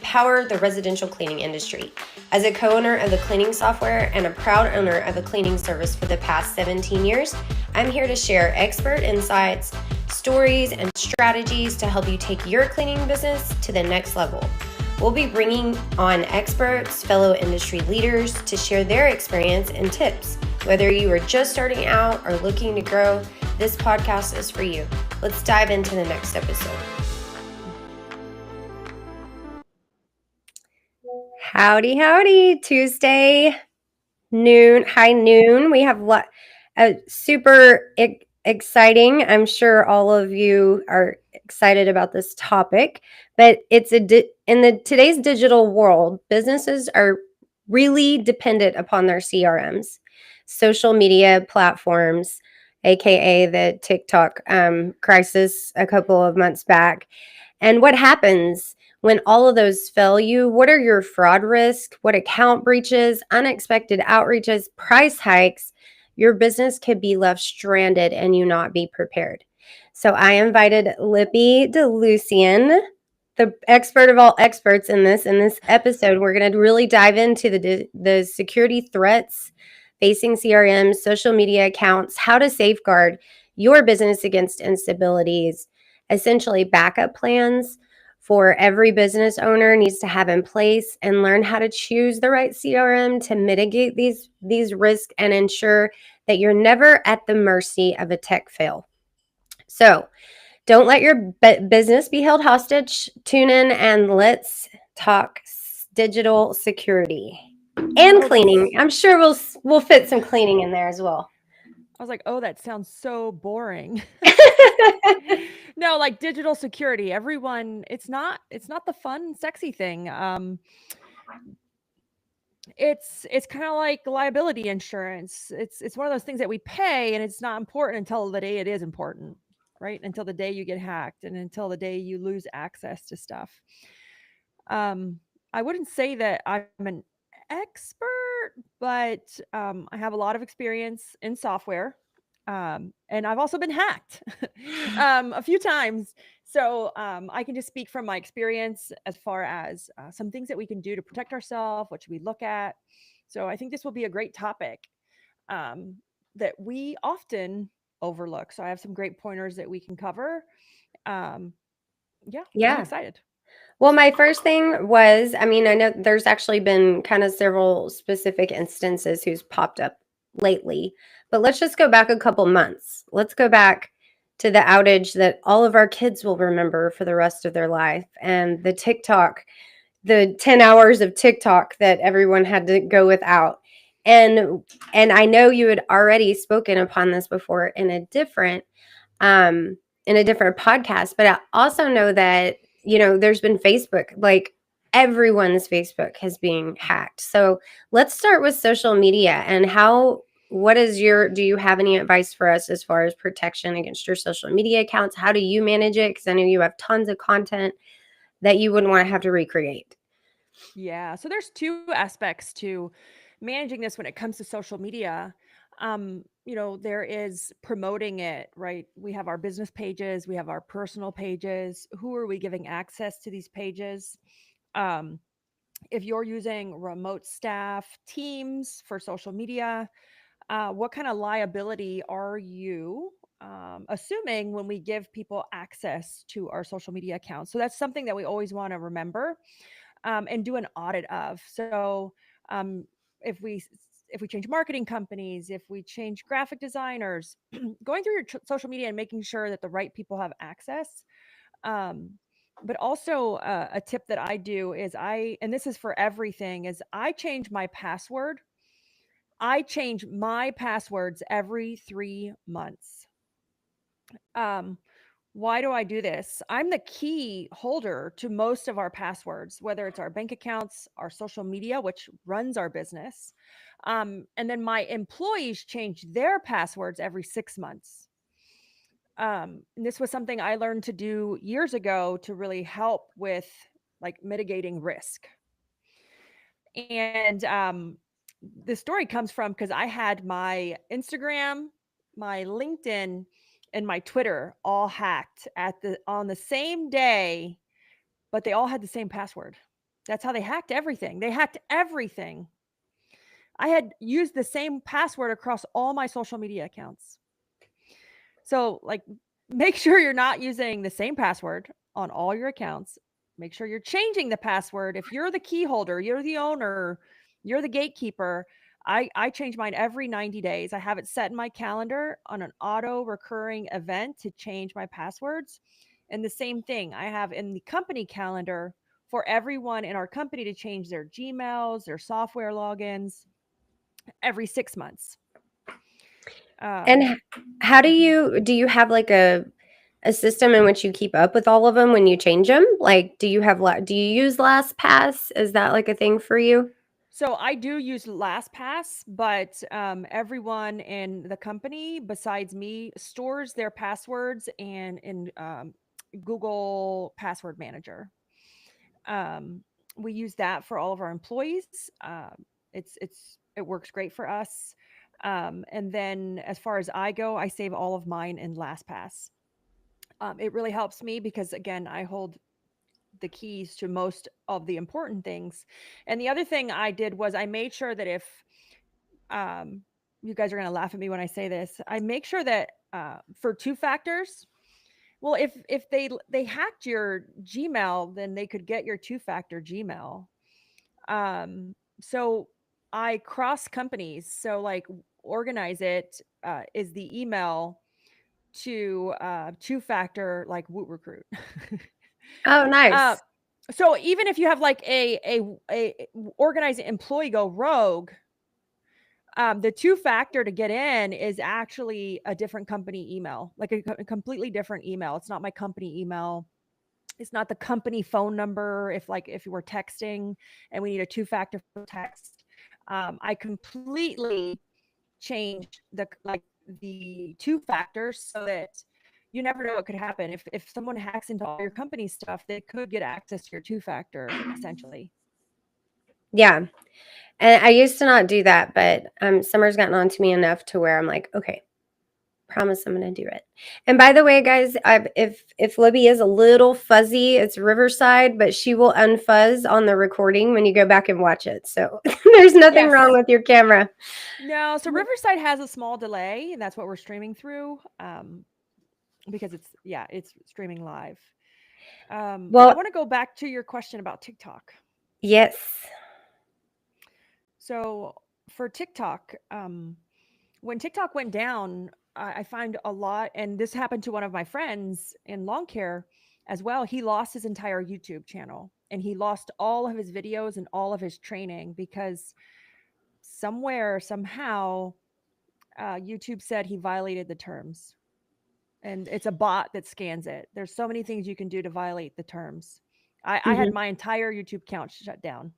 power the residential cleaning industry. As a co-owner of the cleaning software and a proud owner of a cleaning service for the past 17 years, I'm here to share expert insights, stories, and strategies to help you take your cleaning business to the next level. We'll be bringing on experts, fellow industry leaders to share their experience and tips. Whether you are just starting out or looking to grow, this podcast is for you. Let's dive into the next episode. Howdy, howdy. Tuesday high noon. We have a super exciting. I'm sure all of you are excited about this topic, but it's in today's digital world, businesses are really dependent upon their CRMs, social media platforms, aka the TikTok crisis a couple of months back. And what happens when all of those fail you? What are your fraud risks? What account breaches, unexpected outreaches, price hikes? Your business could be left stranded and you not be prepared. So I invited Lippy DeLucian, the expert of all experts in this episode. We're going to really dive into the security threats facing CRMs, social media accounts, how to safeguard your business against instabilities, essentially backup plans for every business owner needs to have in place, and learn how to choose the right CRM to mitigate these risks and ensure that you're never at the mercy of a tech fail. So don't let your business be held hostage. Tune in and let's talk digital security and cleaning. I'm sure we'll fit some cleaning in there as well. I was like, oh, that sounds so boring. No, like digital security. Everyone, it's not the fun, sexy thing. It's kind of like liability insurance. It's one of those things that we pay, and it's not important until the day it is important, right? Until the day you get hacked, and until the day you lose access to stuff. I wouldn't say that I'm an expert, but I have a lot of experience in software. And I've also been hacked a few times. So I can just speak from my experience as far as some things that we can do to protect ourselves. What should we look at? So I think this will be a great topic that we often overlook. So I have some great pointers that we can cover. I'm excited. Well, my first thing was, I know there's actually been kind of several specific instances who's popped up lately, but let's just go back a couple months. Let's go back to the outage that all of our kids will remember for the rest of their life, and the 10 hours of TikTok that everyone had to go without. And I know you had already spoken upon this before in a different podcast, but I also know that there's been Facebook, like everyone's Facebook has been hacked. So let's start with social media and do you have any advice for us as far as protection against your social media accounts? How do you manage it? Because I know you have tons of content that you wouldn't want to have to recreate. Yeah. So there's two aspects to managing this when it comes to social media. There is promoting it, right? We have our business pages, we have our personal pages. Who are we giving access to these pages? If you're using remote staff teams for social media, what kind of liability are you assuming when we give people access to our social media accounts? So that's something that we always want to remember and do an audit of. So if we change marketing companies, if we change graphic designers, going through your social media and making sure that the right people have access. But also a tip that I do is and this is for everything, is I change my password. I change my passwords every 3 months. Why do I do this? I'm the key holder to most of our passwords, whether it's our bank accounts, our social media, which runs our business. And then my employees change their passwords every 6 months. And this was something I learned to do years ago to really help with like mitigating risk. And the story comes from because I had my Instagram, my LinkedIn, and my Twitter all hacked on the same day, but they all had the same password. That's how they hacked everything. They hacked everything. I had used the same password across all my social media accounts. So, like, make sure you're not using the same password on all your accounts. Make sure you're changing the password. If you're the key holder, you're the owner, you're the gatekeeper. I change mine every 90 days. I have it set in my calendar on an auto recurring event to change my passwords. And the same thing I have in the company calendar for everyone in our company to change their Gmails, their software logins every 6 months. And Um, how mhm. do you have like a system in which you keep up with all of them when you change them? Like, do you use LastPass? Is that like a thing for you? So I do use LastPass, but everyone in the company besides me stores their passwords and in Google Password Manager. Um, we use that for all of our employees. It works great for us. And then as far as I go, I save all of mine in LastPass. It really helps me because again, I hold the keys to most of the important things. And the other thing I did was I made sure that if um, you guys are going to laugh at me when I say this, I make sure that for two factors. Well, if they hacked your Gmail, then they could get your two factor Gmail. So I cross companies. So like organize it is the email to two factor like Woot Recruit. Oh, uh, nice. so even if you have like a organized employee go rogue, the two factor to get in is actually a different company email, like a completely different email. It's not my company email. It's not the company phone number. If you were texting and we need a two factor for text, I completely changed the two factors so that you never know what could happen. If someone hacks into all your company stuff, they could get access to your two factor essentially. Yeah. And I used to not do that, but Summer's gotten on to me enough to where I'm like, okay, promise I'm going to do it. And by the way, guys, if Libby is a little fuzzy, it's Riverside, but she will unfuzz on the recording when you go back and watch it. So there's nothing wrong Yes. with your camera. No, so Riverside has a small delay, and that's what we're streaming through. Because it's streaming live. But I Well, want to go back to your question about TikTok. yes. So for TikTok, when TikTok went down, I find a lot, and this happened to one of my friends in lawn care as well. He lost his entire YouTube channel and he lost all of his videos and all of his training because somewhere, somehow, YouTube said he violated the terms. And it's a bot that scans it. There's so many things you can do to violate the terms. I had Hmm. my entire YouTube account shut down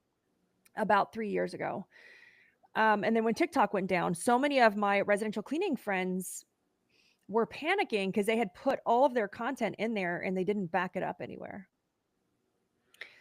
about 3 years ago. And then when TikTok went down, so many of my residential cleaning friends were panicking because they had put all of their content in there and they didn't back it up anywhere.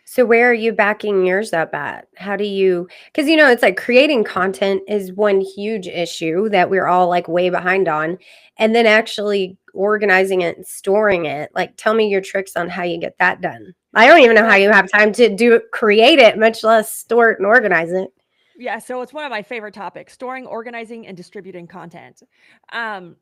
So where are you backing yours up at? How do you, because it's like creating content is one huge issue that we're all like way behind on. And then actually organizing it and storing it. Like tell me your tricks on how you get that done. I don't even know how Well, you have time to create it, much less store it and organize it. yeah, so it's one of my favorite topics, storing, organizing, and distributing content. Um,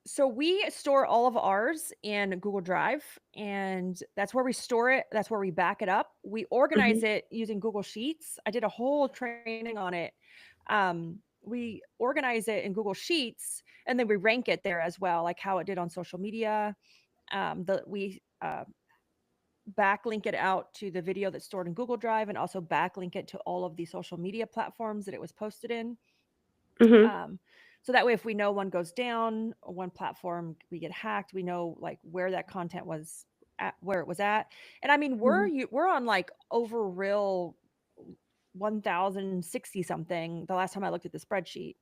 so we store all of ours in Google Drive, and that's where we store it. That's where we back it up. We organize Mhm. it using Google Sheets. I did a whole training on it. We organize it in Google Sheets, and then we rank it there as well, like how it did on social media. We backlink it out to the video that's stored in Google Drive and also backlink it to all of the social media platforms that it was posted in. Mhm. Um, so that way, if we know one goes down, one platform we get hacked, we know like where that content was at, where it was at. And I mean, Mhm. we're on like over real 1060 something the last time I looked at the spreadsheet.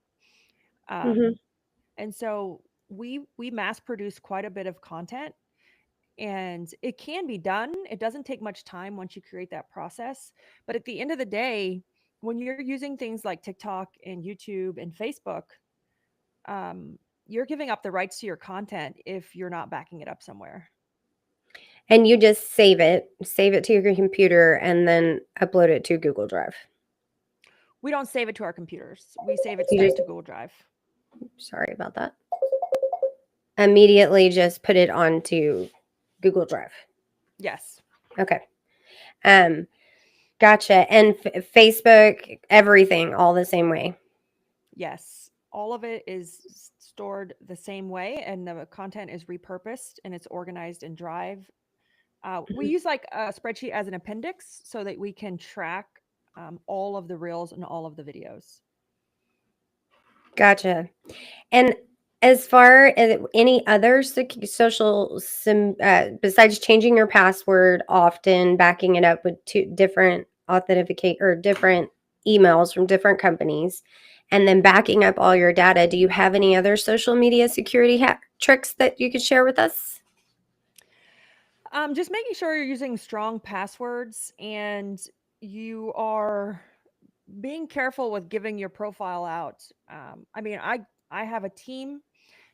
Mhm. Um, and so we mass produce quite a bit of content and it can be done. It doesn't take much time once you create that process. But at the end of the day, when you're using things like TikTok and YouTube and Facebook, you're giving up the rights to your content if you're not backing it up somewhere. And you just save it to your computer, and then upload it to Google Drive. We don't save it to our computers. We save it You straight just, to Google Drive. sorry about that. Immediately just put it onto Google Drive. Yes. Okay. Gotcha. And Facebook, everything, all the same way. Yes. All of it is stored the same way, and the content is repurposed and it's organized in Drive. We use like a spreadsheet as an appendix so that we can track all of the reels and all of the videos. Gotcha. And as far as any other social, besides changing your password often, backing it up with two different authenticate or different emails from different companies, and then backing up all your data, do you have any other social media security tricks that you could share with us? Just making sure you're using strong passwords and you are being careful with giving your profile out. I mean, I have a team.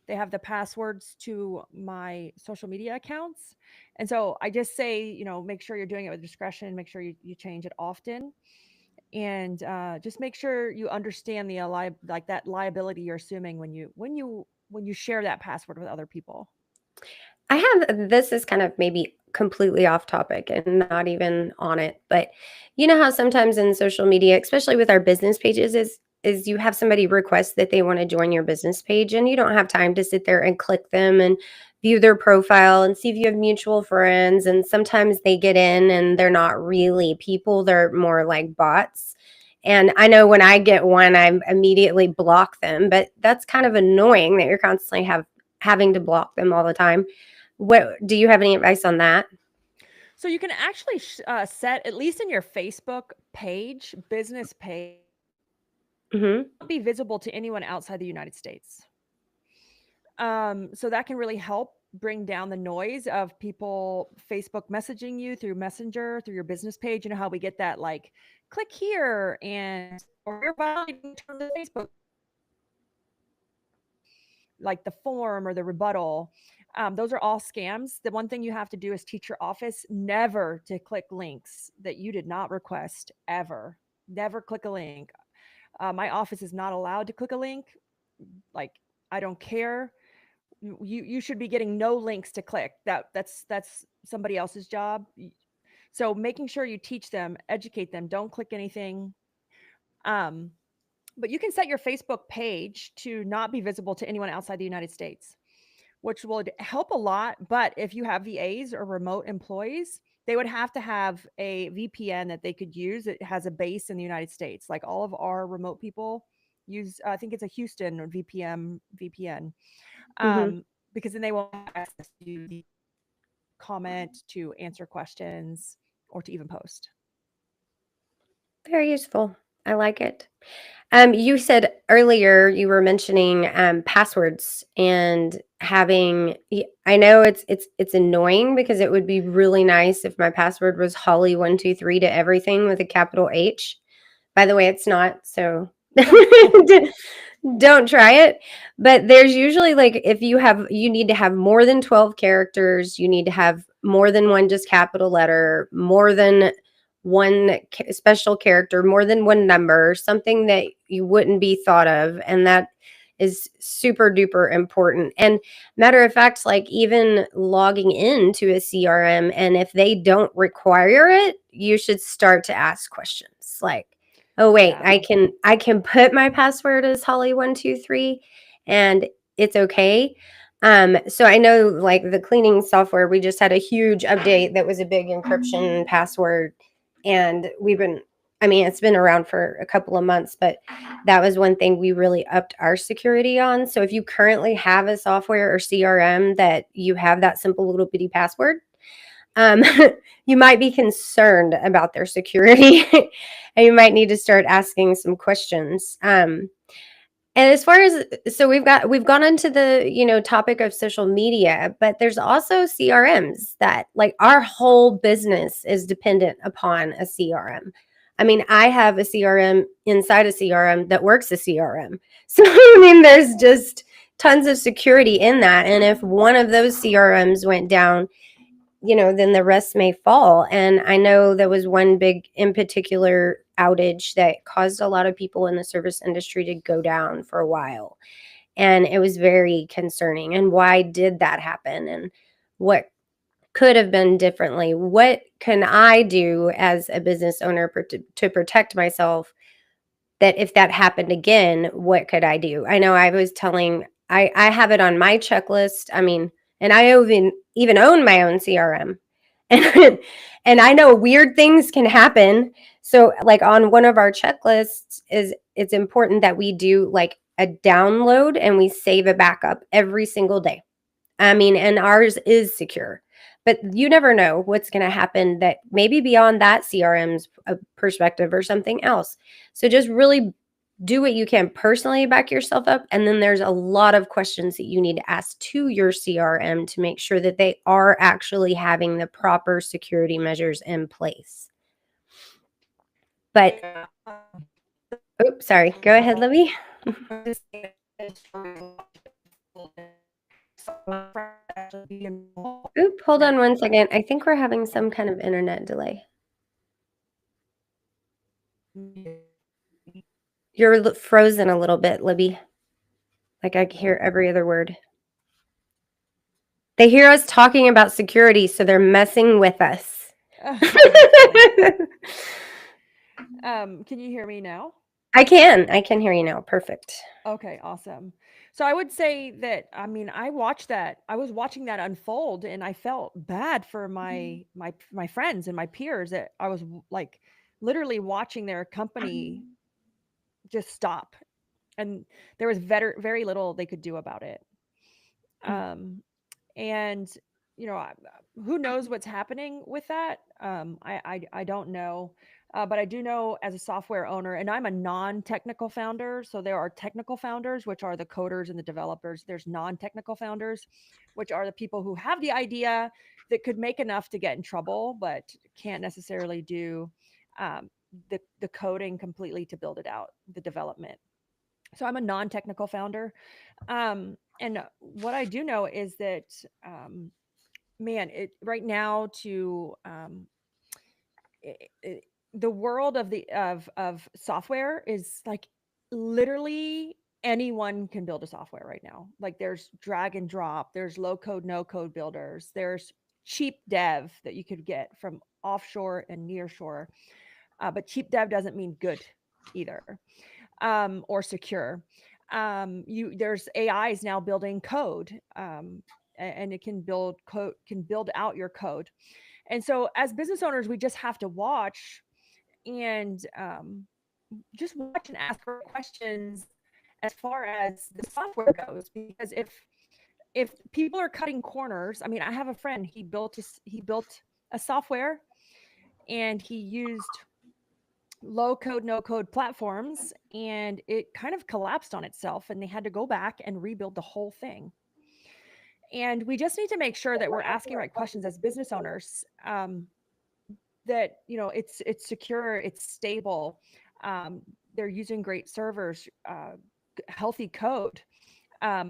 They have the passwords to my social media accounts. And so I just say, make sure you're doing it with discretion, make sure you change it often. And just make sure you understand the like that liability you're assuming when you share that password with other people. I have, this is kind of maybe completely off topic and not even on it, but you know how sometimes in social media, especially with our business pages, is you have somebody request that they want to join your business page, and you don't have time to sit there and click them and view their profile and see if you have mutual friends. And sometimes they get in and they're not really people, they're more like bots. And I know when I get one, I immediately block them, but that's kind of annoying that you're constantly having to block them all the time. What do you have any advice on that? So you can actually set, at least in your Facebook page, business page, Mm-hmm. be visible to anyone outside the United States. So that can really help bring down the noise of people Facebook messaging you through Messenger, through your business page. You know how we get that like, click here and or you're violating terms of Facebook, like the form or the rebuttal. Those are all scams. The one thing you have to do is teach your office never to click links that you did not request ever. Never click a link. My office is not allowed to click a link. Like, I don't care. You should be getting no links to click. That's somebody else's job. So making sure you teach them, educate them, don't click anything. But you can set your Facebook page to not be visible to anyone outside the United States, which would help a lot. But if you have VAs or remote employees, they would have to have a VPN that they could use. It has a base in the United States. Like all of our remote people use, I think it's a Houston or VPN, Mm-hmm. because then they won't have access to the comment, to answer questions, or to even post. Very useful. I like it. You said earlier you were mentioning passwords and having. I know it's annoying because it would be really nice if my password was Holly123 to everything with a capital H. By the way, it's not. So don't try it. But there's usually like if you need to have more than 12 characters, you need to have more than one just capital letter, more than one special character, more than one number, something that you wouldn't be thought of. And that is super duper important. And matter of fact, like even logging into a CRM, and if they don't require it, you should start to ask questions like, oh wait, Yeah. I can put my password as Holly123 and it's okay. So I know like the cleaning software, we just had a huge update that was a big encryption password, and it's been around for a couple of months, but that was one thing we really upped our security on. So if you currently have a software or CRM that you have that simple little bitty password, um, you might be concerned about their security and you might need to start asking some questions. And as far as, so we've gone into the, topic of social media, but there's also CRMs that like our whole business is dependent upon a CRM. I mean, I have a CRM inside a CRM that works a CRM. So, I mean, there's just tons of security in that. And if one of those CRMs went down, then the rest may fall. And I know there was one big, in particular, outage that caused a lot of people in the service industry to go down for a while. And it was very concerning. And why did that happen? And what could have been differently? What can I do as a business owner to protect myself, that if that happened again, what could I do? I know I was telling, I have it on my checklist. I mean, and I even own my own CRM. And, and I know weird things can happen. So like on one of our checklists is it's important that we do like a download and we save a backup every single day. I mean, and ours is secure, but you never know what's going to happen that maybe beyond that CRM's perspective or something else. So just really do what you can personally back yourself up. And then there's a lot of questions that you need to ask to your CRM to make sure that they are actually having the proper security measures in place. But, oops, sorry. Go ahead, Libby. Oop, hold on one second. I think we're having some kind of internet delay. You're frozen a little bit, Libby. Like I can hear every other word. They hear us talking about security, so they're messing with us. Can you hear me now? I can hear you now. Perfect. Okay, awesome. So I would say that, I mean, I was watching that unfold, and I felt bad for my friends and my peers, that I was like literally watching their company just stop, and there was very little they could do about it. Um, and who knows what's happening with that? I don't know. But I do know, as a software owner, and I'm a non-technical founder. So there are technical founders, which are the coders and the developers. There's non-technical founders, which are the people who have the idea that could make enough to get in trouble, but can't necessarily do um, the coding completely to build it out, the development. So I'm a non-technical founder. And what I do know is that, man, it right now to the world of software is like literally anyone can build a software right now. Like there's drag and drop, there's low code, no code builders, there's cheap dev that you could get from offshore and near shore. But cheap dev doesn't mean good either, or secure. There's AIs now building code, and it can build out your code. And so as business owners, we just have to watch and just watch and ask questions as far as the software goes. Because if people are cutting corners, I mean, I have a friend, he built a software, and he used low code, no code platforms, and it kind of collapsed on itself, and they had to go back and rebuild the whole thing. And we just need to make sure that we're asking right questions as business owners, that it's secure, it's stable, they're using great servers, healthy code. I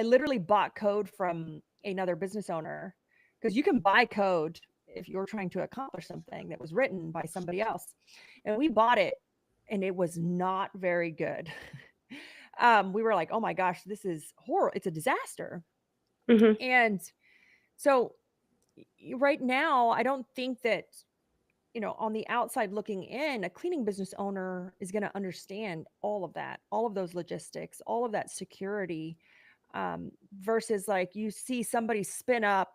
literally bought code from another business owner, because you can buy code if you're trying to accomplish something that was written by somebody else. And we bought it, and it was not very good. We were like, oh my gosh, this is horrible. It's a disaster. Mm-hmm. And so right now, I don't think that, on the outside looking in, a cleaning business owner is going to understand all of that, all of those logistics, all of that security, versus like you see somebody spin up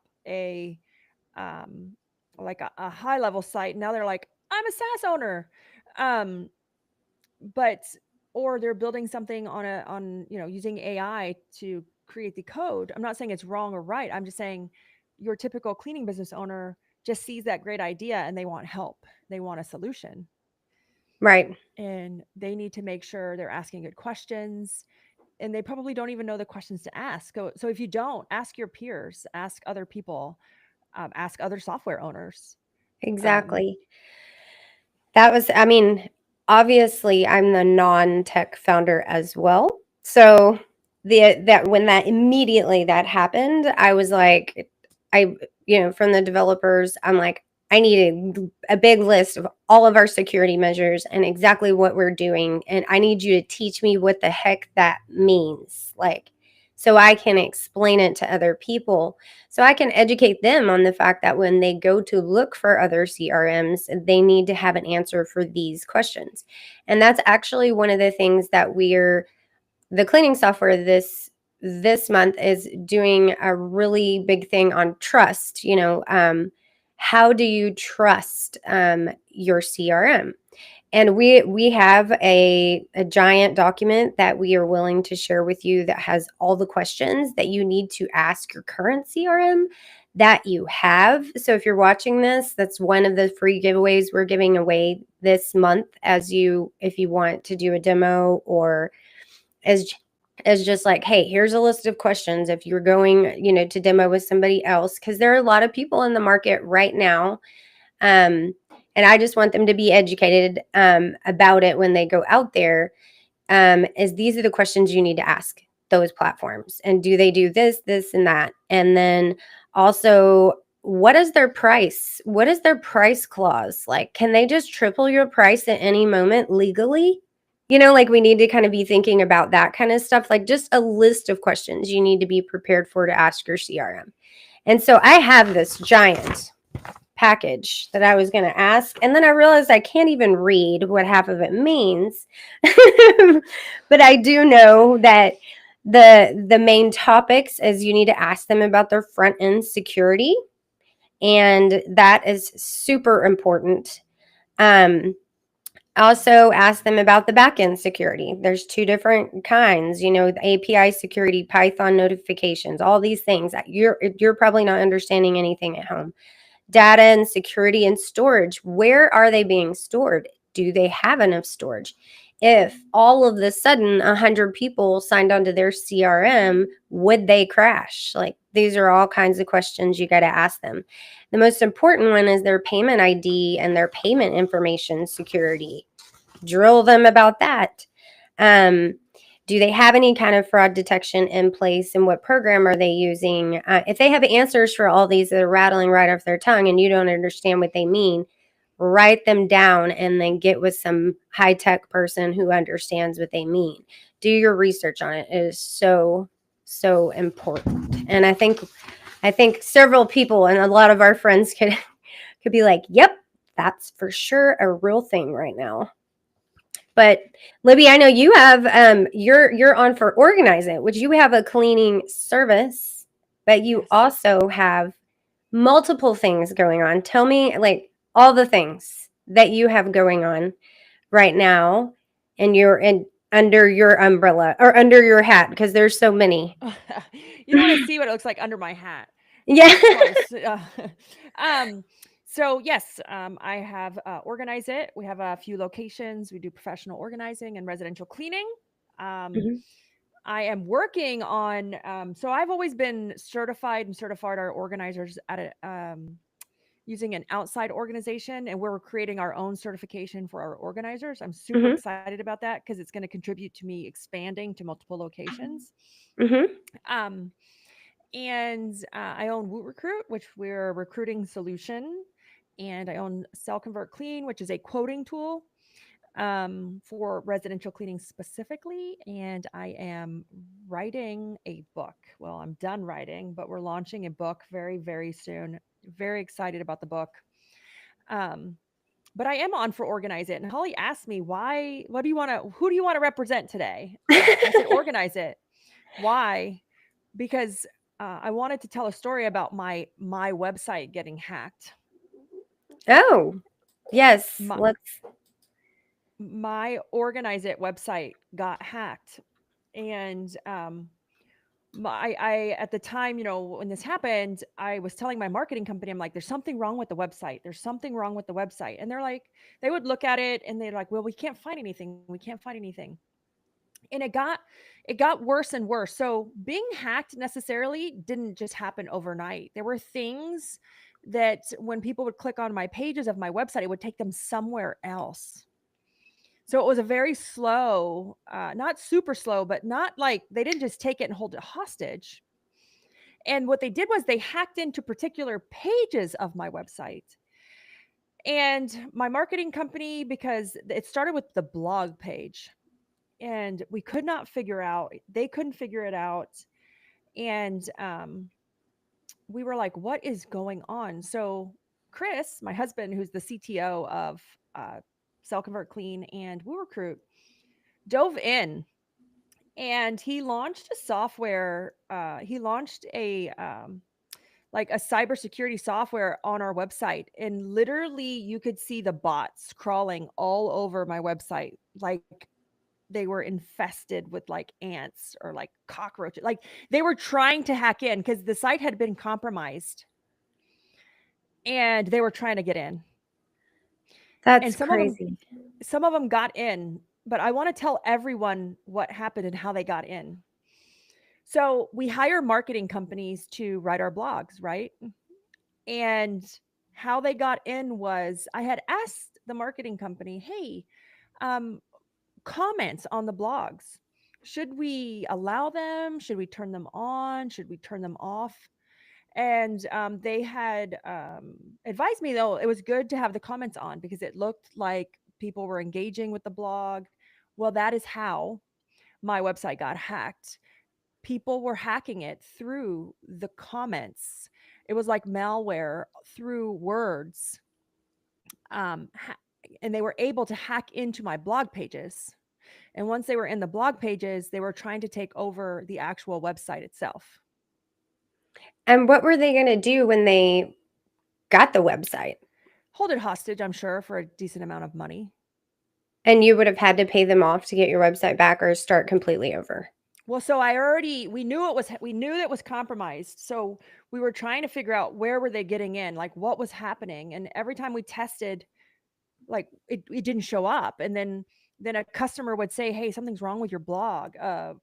um, like a high level site. And now they're like, I'm a SaaS owner. Um, but, or they're building something on using AI to create the code. I'm not saying it's wrong or right. I'm just saying your typical cleaning business owner just sees that great idea and they want help. They want a solution. Right. And they need to make sure they're asking good questions, and they probably don't even know the questions to ask. So if you don't, ask your peers, ask other people, ask other software owners. Exactly. That was, I mean, obviously I'm the non-tech founder as well. So that when that immediately that happened, I was like, I, from the developers, I'm like, I need a big list of all of our security measures and exactly what we're doing. And I need you to teach me what the heck that means. Like, so I can explain it to other people. So I can educate them on the fact that when they go to look for other CRMs, they need to have an answer for these questions. And that's actually one of the things that the cleaning software this month is doing a really big thing on trust. How do you trust your CRM? And we have a giant document that we are willing to share with you that has all the questions that you need to ask your current CRM that you have. So if you're watching this, that's one of the free giveaways we're giving away this month, if you want to do a demo, or as just like, hey, here's a list of questions if you're going, to demo with somebody else, because there are a lot of people in the market right now, and I just want them to be educated about it when they go out there. Is these are the questions you need to ask those platforms, and do they do this, and that, and then also, what is their price? What is their price clause? Like, can they just triple your price at any moment legally? Like, we need to kind of be thinking about that kind of stuff, like just a list of questions you need to be prepared for to ask your CRM. And so I have this giant package that I was going to ask, and then I realized I can't even read what half of it means. But I do know that the main topics is you need to ask them about their front end security, and that is super important. Also ask them about the backend security. There's two different kinds, the API security, Python notifications, all these things that you're probably not understanding anything at home. Data and security and storage. Where are they being stored? Do they have enough storage? If all of a sudden 100 people signed onto their CRM, would they crash? Like, these are all kinds of questions you got to ask them. The most important one is their payment ID and their payment information security. Drill them about that. Do they have any kind of fraud detection in place, and what program are they using? If they have answers for all these that are rattling right off their tongue and you don't understand what they mean, write them down and then get with some high-tech person who understands what they mean. Do your research on it. It is so, so important. And I think several people and a lot of our friends could be like, yep, that's for sure a real thing right now. But Libby, I know you have you're on for Organize It, which you have a cleaning service, but you Yes. also have multiple things going on. Tell me, like, all the things that you have going on right now, and you're in under your umbrella or under your hat, because there's so many. You don't want to see what it looks like under my hat. Yeah. Of course. Um, so yes, I have Organize It. We have a few locations. We do professional organizing and residential cleaning. Um, Mhm. I am working on. So I've always been certified and certified our organizers at a using an outside organization, and we're creating our own certification for our organizers. I'm super Mhm. excited about that because it's going to contribute to me expanding to multiple locations. Mhm. Um, and I own Woot Recruit, which we're a recruiting solution, and I own Sell Convert Clean, which is a quoting tool for residential cleaning specifically. And I am writing a book. Well, I'm done writing, but we're launching a book very, very soon. Very excited about the book. Um, but I am on for Organize It. And Holly asked me, who do you want to represent today? I said, Organize It. Why? Because I wanted to tell a story about my website getting hacked. Oh, yes. My, Let's. my Organize It website got hacked, and I at the time, when this happened, I was telling my marketing company, I'm like, there's something wrong with the website. There's something wrong with the website. And they're like, they would look at it and they're like, well, we can't find anything. We can't find anything. And it got worse and worse. So being hacked necessarily didn't just happen overnight. There were things that when people would click on my pages of my website, it would take them somewhere else. So it was a very slow, not super slow, but not like they didn't just take it and hold it hostage. And what they did was they hacked into particular pages of my website. And my marketing company, because it started with the blog page, and we could not figure out, they couldn't figure it out. And we were like, what is going on? So Chris, my husband, who's the CTO of Sell Convert Clean and Woo Recruit, dove in, and he launched a software. He launched a like a cybersecurity software on our website, and literally you could see the bots crawling all over my website, like they were infested with like ants or like cockroaches. Like they were trying to hack in because the site had been compromised, and they were trying to get in. And That's crazy. some of them got in, but I want to tell everyone what happened and how they got in. So we hire marketing companies to write our blogs, right? And how they got in was I had asked the marketing company, hey, comments on the blogs, should we allow them? Should we turn them on? Should we turn them off? And they had advised me, though, it was good to have the comments on because it looked like people were engaging with the blog. Well, that is how my website got hacked. People were hacking it through the comments. It was like malware through words. And they were able to hack into my blog pages. And once they were in the blog pages, they were trying to take over the actual website itself. And what were they going to do when they got the website? Hold it hostage, I'm sure, for a decent amount of money. And you would have had to pay them off to get your website back or start completely over. Well, so we knew it was compromised. So we were trying to figure out where were they getting in, like what was happening. And every time we tested, like it didn't show up. And then a customer would say, hey, something's wrong with your blog.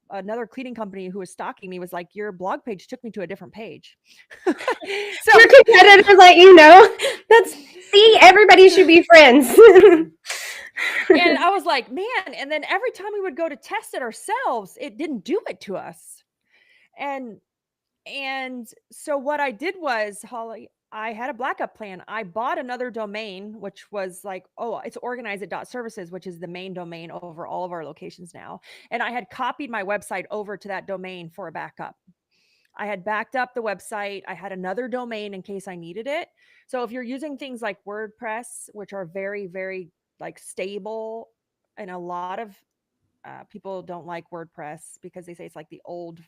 Another cleaning company who was stalking me was like, your blog page took me to a different page. So your competitors let you know. See, everybody should be friends. And I was like, man, and then every time we would go to test it ourselves, it didn't do it to us. And so what I did was, Holly, I had a backup plan. I bought another domain, which was like, it's organizeit.services, which is the main domain over all of our locations now. And I had copied my website over to that domain for a backup. I had backed up the website. I had another domain in case I needed it. So if you're using things like WordPress, which are very, very like stable, and a lot of people don't like WordPress because they say it's like the old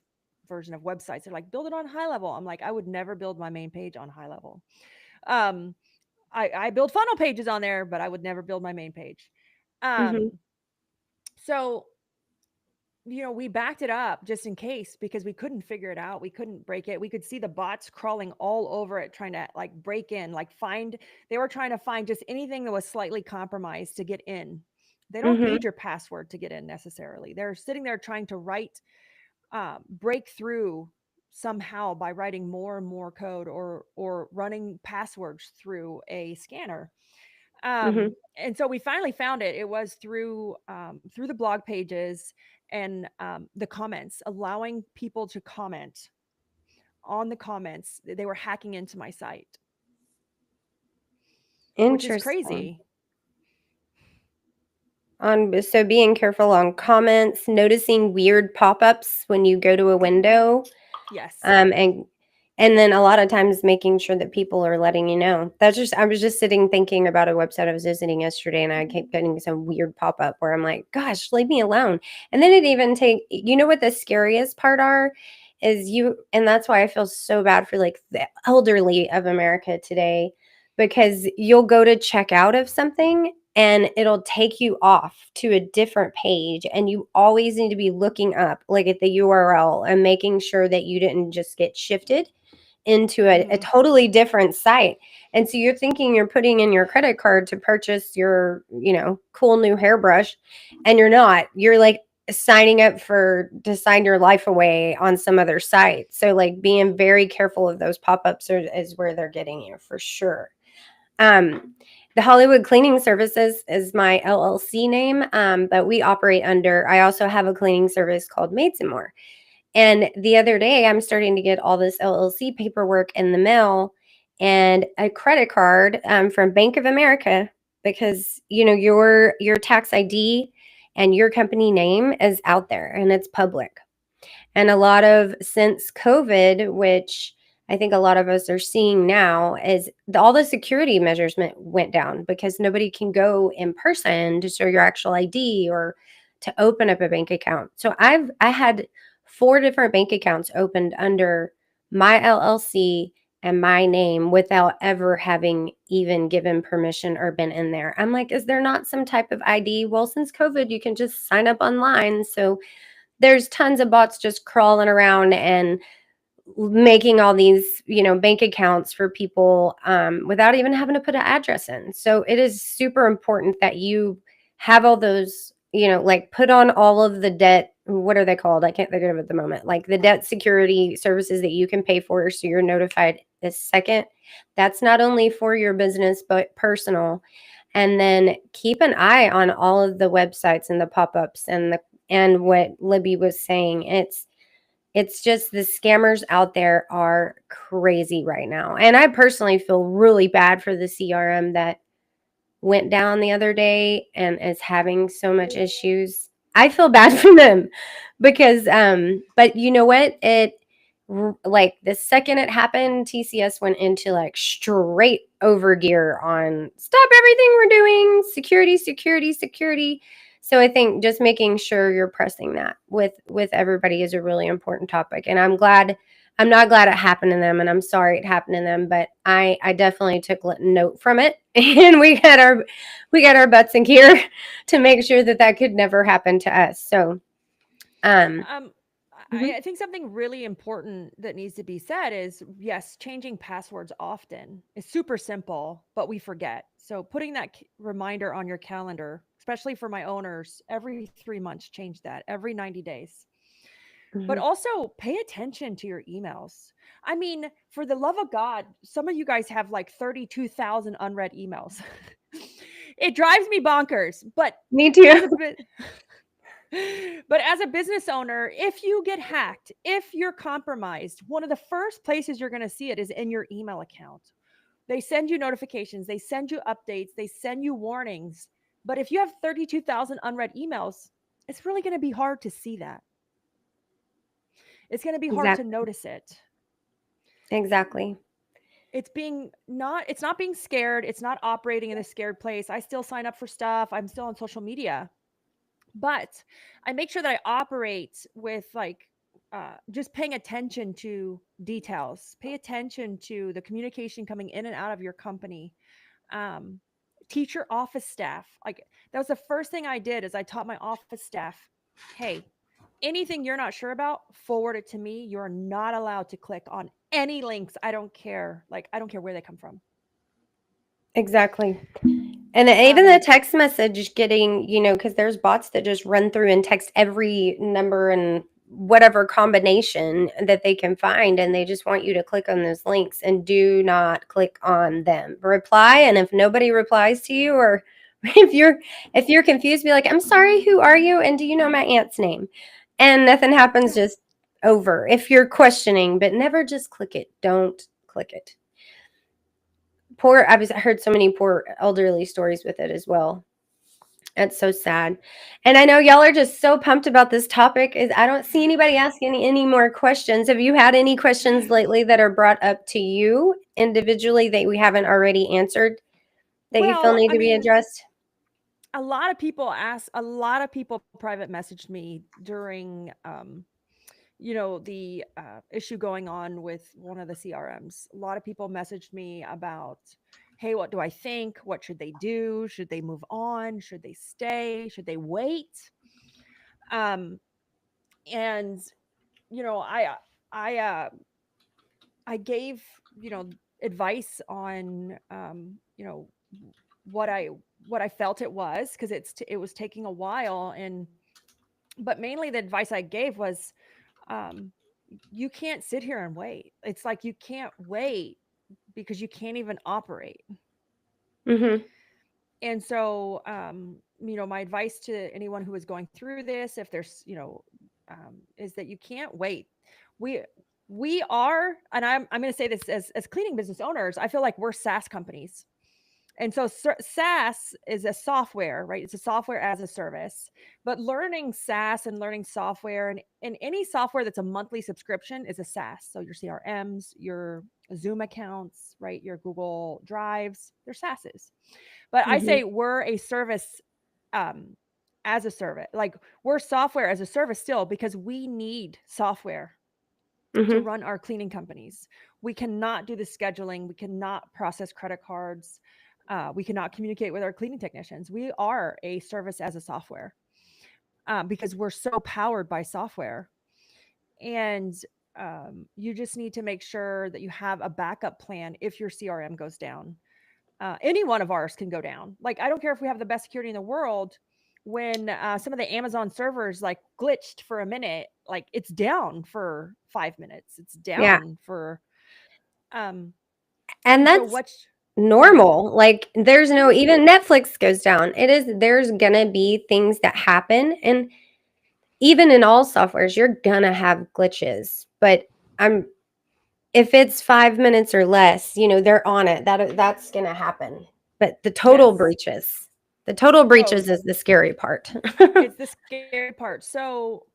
version of websites. They're like, build it on high level. I'm like, I would never build my main page on high level. I build funnel pages on there, but I would never build my main page. So, we backed it up just in case because we couldn't figure it out. We couldn't break it. We could see the bots crawling all over it, trying to like break in, they were trying to find just anything that was slightly compromised to get in. They don't need your password to get in necessarily. They're sitting there trying to break through somehow by writing more and more code or running passwords through a scanner. And so we finally found it. It was through the blog pages and the comments, allowing people to comment on the comments. They were hacking into my site, which is crazy. So being careful on comments, noticing weird pop-ups when you go to a window. Yes. And then a lot of times making sure that people are letting you know. I was just sitting thinking about a website I was visiting yesterday, and I kept getting some weird pop-up where I'm like, gosh, leave me alone. And then it even what the scariest part is and that's why I feel so bad for like the elderly of America today, because you'll go to check out of something and it'll take you off to a different page, and you always need to be looking up like at the URL and making sure that you didn't just get shifted into a totally different site. And so you're thinking you're putting in your credit card to purchase your, cool new hairbrush, and you're not. You're like signing up to sign your life away on some other site. So like being very careful of those pop-ups is where they're getting you for sure. The Hollywood Cleaning Services is my LLC name, but we operate under, I also have a cleaning service called Maids and More. And the other day, I'm starting to get all this LLC paperwork in the mail and a credit card from Bank of America because your tax ID and your company name is out there and it's public. And a lot of since COVID, which I think a lot of us are seeing now, is all the security measures went down because nobody can go in person to show your actual ID or to open up a bank account. So I had 4 different bank accounts opened under my LLC and my name without ever having even given permission or been in there. I'm like, is there not some type of ID? Well, since COVID, you can just sign up online. So there's tons of bots just crawling around and making all these bank accounts for people without even having to put an address in. So it is super important that you have all those, like put on all of the debt, what are they called, I can't think of it at the moment, like the debt security services that you can pay for so you're notified this second. That's not only for your business but personal. And then keep an eye on all of the websites and the pop-ups and what Libby was saying. It's just the scammers out there are crazy right now. And I personally feel really bad for the CRM that went down the other day and is having so much issues. I feel bad for them because but you know what? Like the second it happened, TCS went into like straight over gear on stop everything we're doing, security, security, security. So I think just making sure you're pressing that with everybody is a really important topic. And I'm not glad it happened to them, and I'm sorry it happened to them, but I definitely took note from it, and we got our butts in gear to make sure that could never happen to us. So, Um, mhm. I think something really important that needs to be said is yes, changing passwords often is super simple, but we forget. So putting that reminder on your calendar, especially for my owners, every 3 months, change that every 90 days. But Mhm. also pay attention to your emails. I mean, for the love of God, some of you guys have like 32,000 unread emails. It drives me bonkers, but Me too. as a bit but as a business owner, if you get hacked, if you're compromised, one of the first places you're going to see it is in your email account. They send you notifications, they send you updates, they send you warnings. But if you have 32,000 unread emails, it's really going to be hard to see that. It's going to be hard to Exactly. notice it. Exactly. It's not being scared, it's not operating in a scared place. I still sign up for stuff, I'm still on social media, but I make sure that I operate with like just paying attention to details, pay attention to the communication coming in and out of your company. um, Teach your office staff. Like that was the first thing I did is I taught my office staff, hey, anything you're not sure about, forward it to me. You're not allowed to click on any links. I don't care. Like I don't care where they come from. Exactly. And even the um text message getting, because there's bots that just run through and text every number and whatever combination that they can find, and they just want you to click on those links and do not click on them. Reply, and if nobody replies to you, or if you're confused, be like, "I'm sorry, who are you? And do you know my aunt's name?" And nothing happens, yeah. just over. If you're questioning, but never just click it. Don't click it. I heard so many poor elderly stories with it as well. That's so sad. And I know y'all are just so pumped about this topic. Is I don't see anybody asking any more questions. Have you had any questions lately that are brought up to you individually that we haven't already answered that you feel Well, need I to be mean, addressed? a lot of people private messaged me during the issue going on with one of the CRMs. A lot of people messaged me about, hey, what do I think? What should they do? Should they move on? Should they stay? Should they wait? Um, and you know, I uh, I gave advice on what I felt it was, because it was taking a while. And but mainly the advice I gave was, um, you can't sit here and wait. It's like you can't wait because you can't even operate. Mm-hmm. And so, my advice to anyone who is going through this, if there's, is that you can't wait. We we are, and I'm going to say this as cleaning business owners, I feel like we're SaaS companies. And so SaaS is a software, right? It's a software as a service. But learning SaaS and learning software and any software that's a monthly subscription is a SaaS. So your CRMs, your Zoom accounts, right? Your Google Drives, they're SaaSes. But I Mm-hmm. say we're a service as a service. Like we're software as a service still because we need software to Mm-hmm. run our cleaning companies. We cannot do the scheduling. We cannot process credit cards. We cannot communicate with our cleaning technicians. We are a service as a software because we're so powered by software. And you just need to make sure that you have a backup plan if your CRM goes down. Any one of ours can go down. Like, I don't care if we have the best security in the world. When some of the Amazon servers like glitched for a minute, like it's down for 5 minutes. It's Yeah. down for, um, And and so that's what's, go ahead. normal. Like there's no, Mhm. even Netflix goes down. There's gonna be things that happen. And even in all softwares, you're gonna have glitches. But I'm if it's 5 minutes or less, they're on it. That's gonna happen. But Yes. the total Oh, breaches is the scary part. it's the scary part. So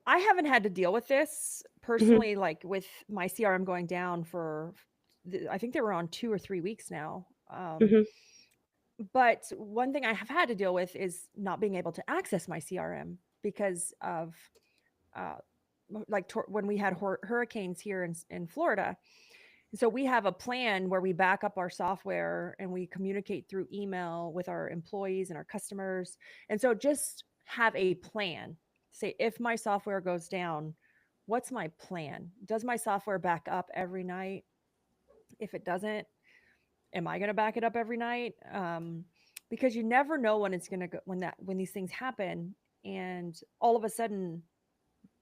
I haven't had to deal with this Mhm, personally, like with my CRM going down for, I think they were on 2 or 3 weeks now. mhm. But one thing I have had to deal with is not being able to access my CRM because of uh, like when we had hurricanes here in Florida. So we have a plan where we back up our software and we communicate through email with our employees and our customers. And so just have a plan. Say, if my software goes down, what's my plan? Does my software back up every night? If it doesn't, am I going to back it up every night? Because you never know when it's going to go, when these things happen and all of a sudden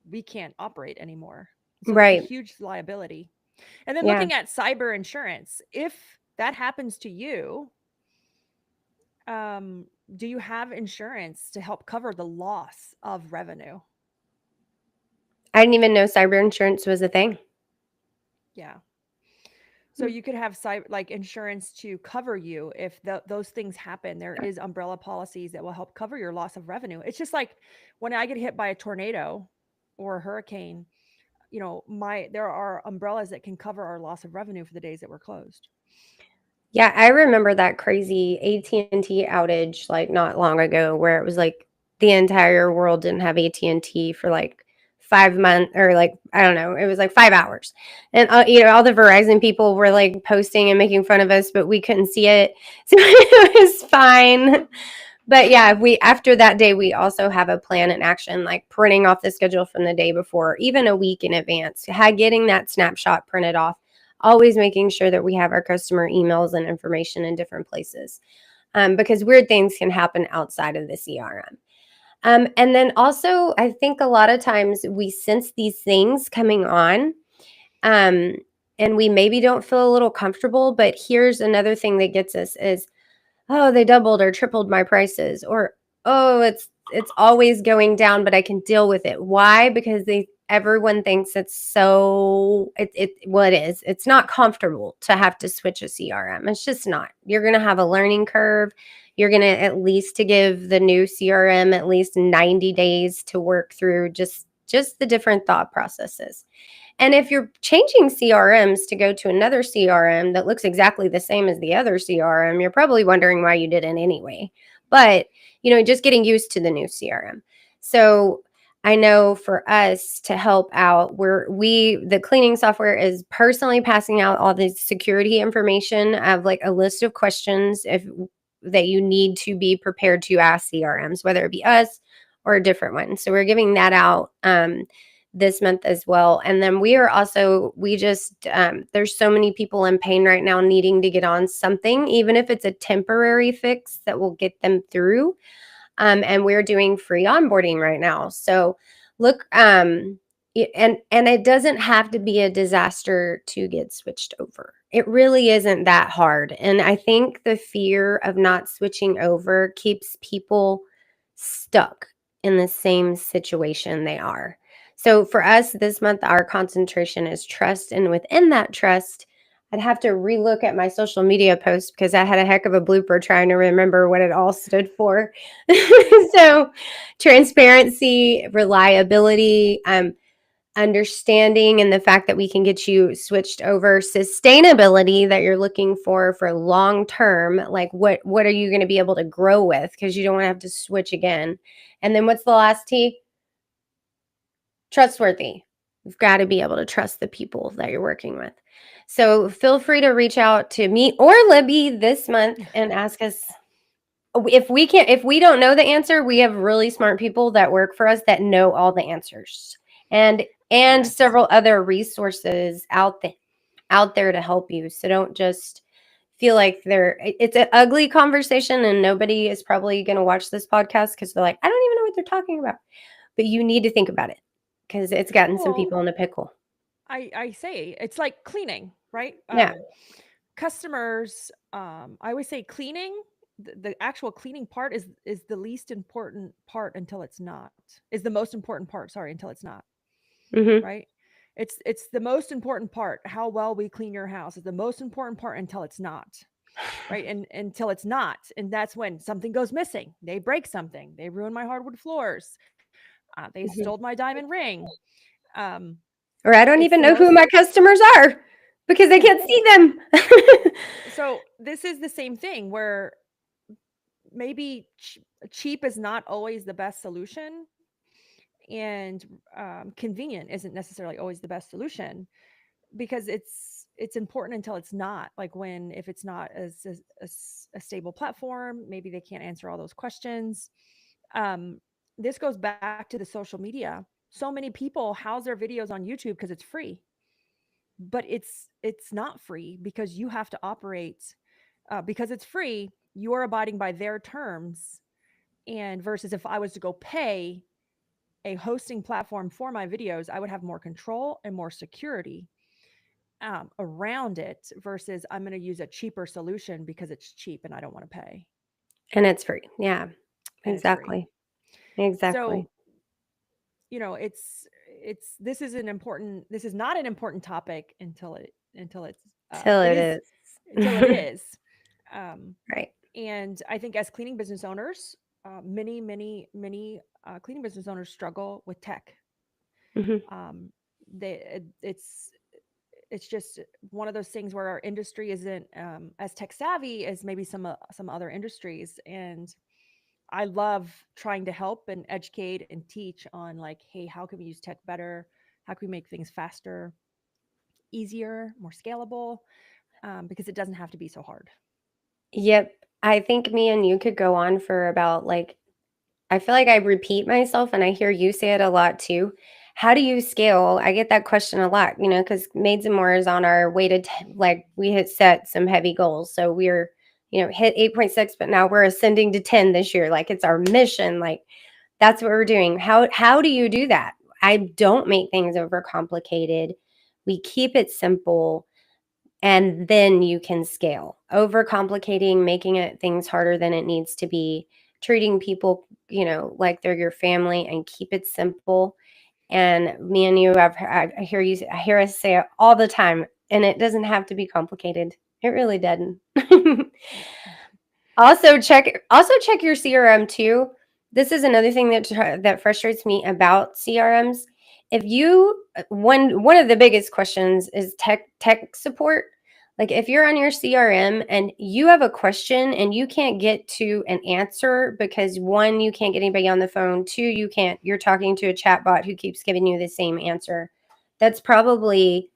we can't operate anymore. So that's a Right. huge liability. And then Yeah. looking at cyber insurance, if that happens to you, do you have insurance to help cover the loss of revenue? I didn't even know cyber insurance was a thing. Yeah. So you could have like insurance to cover you if those things happen. There is umbrella policies that will help cover your loss of revenue. It's just like when I get hit by a tornado or a hurricane, there are umbrellas that can cover our loss of revenue for the days that we're closed. Yeah, I remember that crazy AT&T outage like not long ago where it was like the entire world didn't have AT&T for like 5 months or like I don't know, it was like 5 hours. And all the Verizon people were like posting and making fun of us, but we couldn't see it. So it was fine. But yeah, we after that day we also have a plan in action like printing off the schedule from the day before, even a week in advance. Getting that snapshot printed off, always making sure that we have our customer emails and information in different places, because weird things can happen outside of the CRM. And then also, I think a lot of times we sense these things coming on, um, and we maybe don't feel a little comfortable. But here's another thing that gets us is, oh, they doubled or tripled my prices, or oh, it's always going down, but I can deal with it. Why? Because everyone thinks it's so it is. It's not comfortable to have to switch a CRM. It's just not. You're gonna have a learning curve. You're gonna at least to give the new CRM at least 90 days to work through just the different thought processes. And if you're changing CRMs to go to another CRM that looks exactly the same as the other CRM, you're probably wondering why you did it anyway. But, just getting used to the new CRM. So I know for us to help out, the cleaning software is personally passing out all the security information of like a list of questions that you need to be prepared to ask CRMs, whether it be us or a different one. So we're giving that out this month as well. And then we just, there's so many people in pain right now needing to get on something, even if it's a temporary fix that will get them through. And we're doing free onboarding right now. So look, and it doesn't have to be a disaster to get switched over. It really isn't that hard. And I think the fear of not switching over keeps people stuck in the same situation they are. So for us this month, our concentration is trust. And within that trust, I'd have to relook at my social media posts because I had a heck of a blooper trying to remember what it all stood for. So transparency, reliability, understanding, and the fact that we can get you switched over, sustainability that you're looking for long term, like what are you going to be able to grow with, because you don't want to have to switch again. And then what's the last T? Trustworthy. You've got to be able to trust the people that you're working with. So feel free to reach out to me or Libby this month and ask us if we don't know the answer. We have really smart people that work for us that know all the answers, and Yes. several other resources out there to help you. So don't just feel like it's an ugly conversation and nobody is probably going to watch this podcast because they're like, I don't even know what they're talking about. But you need to think about it because it's gotten some Well, people in a pickle. I say it's like cleaning, right? Yeah. Customers, I always say cleaning, the actual cleaning part is the least important part until it's not. Is the most important part, sorry, until it's not, Hmm. right? It's the most important part. How well we clean your house is the most important part until it's not. Right. And until it's not. And that's when something goes missing. They break something. They ruin my hardwood floors. They stole Hmm. my diamond ring. Um, Or I don't it's even the know who most, my customers are because I yeah. can't see them. So this is the same thing where maybe cheap is not always the best solution, and convenient isn't necessarily always the best solution, because it's important until it's not. Like when, if it's not as a stable platform, maybe they can't answer all those questions. um, this goes back to the social media. So many people house their videos on YouTube because it's free, but it's not free because you have to operate, because it's free, you're abiding by their terms. And versus if I was to go pay a hosting platform for my videos, I would have more control and more security around it, versus I'm going to use a cheaper solution because it's cheap and I don't want to pay, And it's free. Yeah, and it's free. exactly. Exactly. So, it's this is not an important topic until Till it it is, until it is. is. Um, Right. and I think as cleaning business owners, many cleaning business owners struggle with tech. Hmm. Um, it's just one of those things where our industry isn't as tech savvy as maybe some other industries. And I love trying to help and educate and teach on, like, hey, how can we use tech better? How can we make things faster, easier, more scalable? Because it doesn't have to be so hard. Yep. I think me and you could go on for about like, I feel like I repeat myself and I hear you say it a lot too. How do you scale? I get that question a lot, because Maids and More is on our way to, like, we had set some heavy goals. So we're, hit 8.6, but now we're ascending to 10 this year. Like, it's our mission. Like, that's what we're doing. How do you do that? I don't make things overcomplicated. We keep it simple, and then you can scale. Overcomplicating, making it things harder than it needs to be, treating people, like they're your family, and keep it simple. And me and you, I hear us say it all the time, and it doesn't have to be complicated. It really doesn't. Yeah. Also check your CRM too. This is another thing that frustrates me about CRMs. If you one of the biggest questions is tech support. Like, if you're on your CRM and you have a question and you can't get to an answer because, one, you can't get anybody on the phone, two, you're talking to a chatbot who keeps giving you the same answer. That's probably,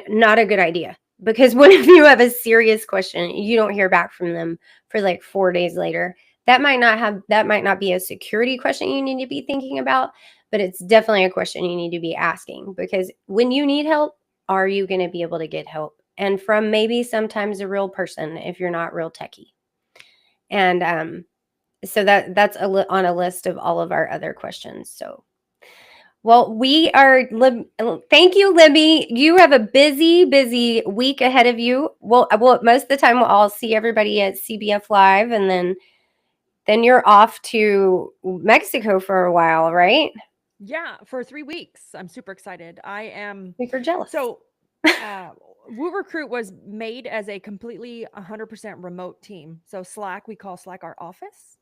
not a good idea, because what if you have a serious question, you don't hear back from them for like 4 days later? That might not be a security question you need to be thinking about, but it's definitely a question you need to be asking, because when you need help, are you going to be able to get help? And from maybe sometimes a real person if you're not real techie. And so that's on a list of all of our other questions. So, well, thank you, Libby. You have a busy week ahead of you. Well, most of the time we'll all see everybody at CBF Live, and then you're off to Mexico for a while, right? Yeah, for 3 weeks. I'm super excited. I am Make her jealous. so, uh, Woo Recruit was made as a completely 100% remote team. So Slack, we call Slack our office.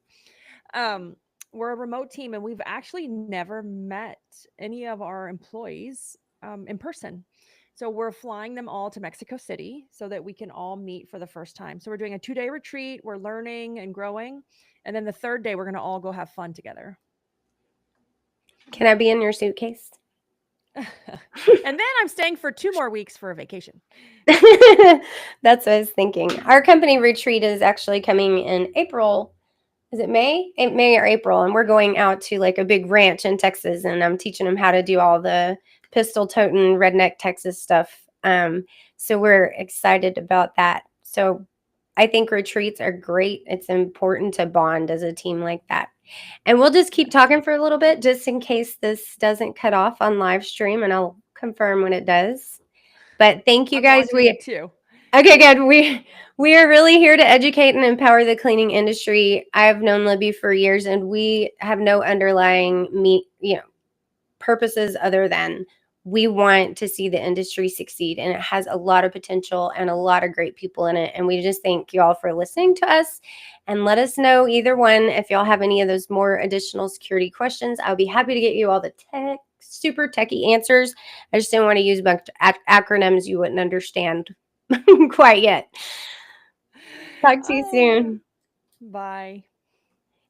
Um, we're a remote team, and we've actually never met any of our employees in person. So we're flying them all to Mexico City so that we can all meet for the first time. So we're doing a 2-day retreat. We're learning and growing, and then the third day we're going to all go have fun together. Can I be in your suitcase? And then I'm staying for 2 more weeks for a vacation. That's what I was thinking. Our company retreat is actually coming in April. Is it May? May or April? And we're going out to like a big ranch in Texas, and I'm teaching them how to do all the pistol toting redneck Texas stuff. So we're excited about that. So I think retreats are great. It's important to bond as a team like that. And we'll just keep talking for a little bit just in case this doesn't cut off on live stream, and I'll confirm when it does. But thank you I'm guys. watching it too. Okay, good. We are really here to educate and empower the cleaning industry. I've known Libby for years, and we have no underlying purposes other than we want to see the industry succeed, and it has a lot of potential and a lot of great people in it. And we just thank y'all for listening to us, and let us know either one if y'all have any of those more additional security questions. I'll be happy to get you all the super techie answers. I just didn't want to use a bunch of acronyms you wouldn't understand quite yet. Talk to you soon. Bye.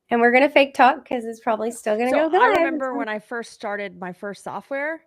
And we're going to fake talk because it's probably still going to So go I live. remember when I first started my first software,